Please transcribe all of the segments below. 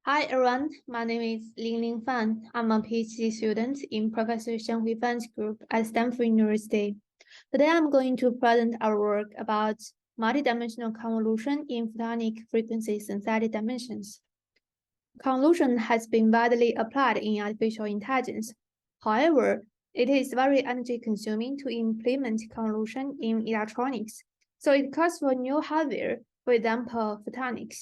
Hi everyone, my name is Lingling Fan. I'm a PhD student in Professor Xianghui Fan's group at Stanford University. Today I'm going to present our work about multidimensional convolution in photonic frequency synthetic dimensions. Convolution has been widely applied in artificial intelligence. However, it is very energy consuming to implement convolution in electronics, so it calls for new hardware, for example, photonics.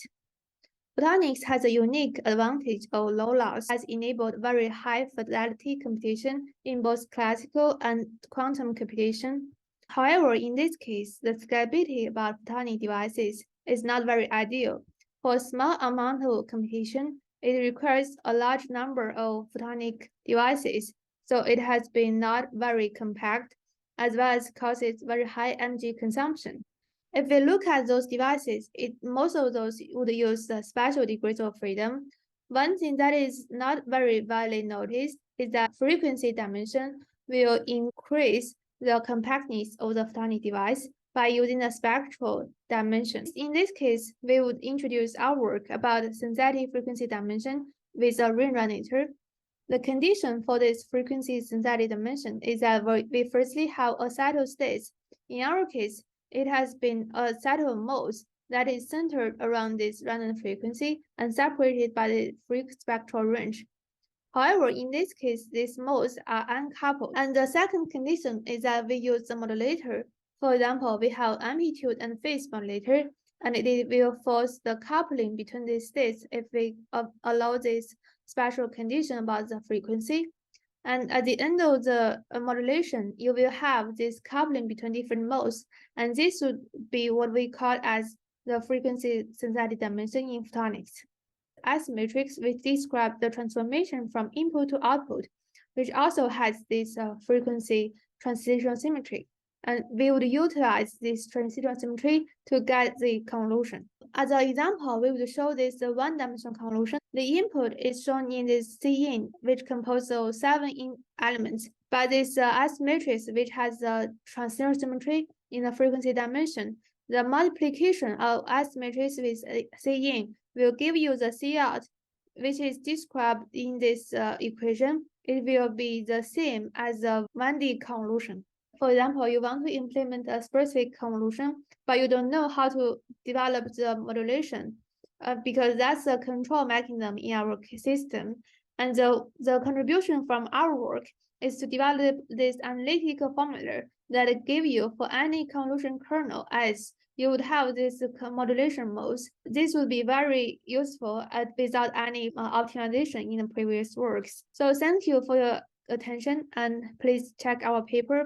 Photonics has a unique advantage of low loss, has enabled very high fidelity computation in both classical and quantum computation. However, in this case, the scalability about photonic devices is not very ideal. For a small amount of computation, it requires a large number of photonic devices, so it has been not very compact, as well as causes very high energy consumption. If we look at those devices, most of those would use special degrees of freedom. One thing that is not very widely noticed is that frequency dimension will increase the compactness of the photonic device by using the spectral dimension. In this case, we would introduce our work about synthetic frequency dimension with a ring resonator. The condition for this frequency synthetic dimension is that we firstly have a set of states. In our case, it has been a set of modes that is centered around this random frequency and separated by the free spectral range. However, in this case, these modes are uncoupled. And the second condition is that we use the modulator. For example, we have amplitude and phase modulator, and it will force the coupling between these states if we allow this special condition about the frequency. And at the end of the modulation, you will have this coupling between different modes, and this would be what we call as the frequency synthetic dimension in photonics. S matrix, which describes the transformation from input to output, which also has this frequency transition symmetry. And we would utilize this transition symmetry to get the convolution. As an example, we would show this one-dimensional convolution. The input is shown in this C-in, which composes of 7 elements. But this S matrix, which has a transition symmetry in the frequency dimension, the multiplication of S matrix with C-in will give you the C out, which is described in this equation. It will be the same as the 1D convolution. For example, you want to implement a specific convolution, but you don't know how to develop the modulation because that's a control mechanism in our system. And the contribution from our work is to develop this analytical formula that give you for any convolution kernel as you would have this modulation modes. This would be very useful without any optimization in the previous works. So thank you for your attention, and please check our paper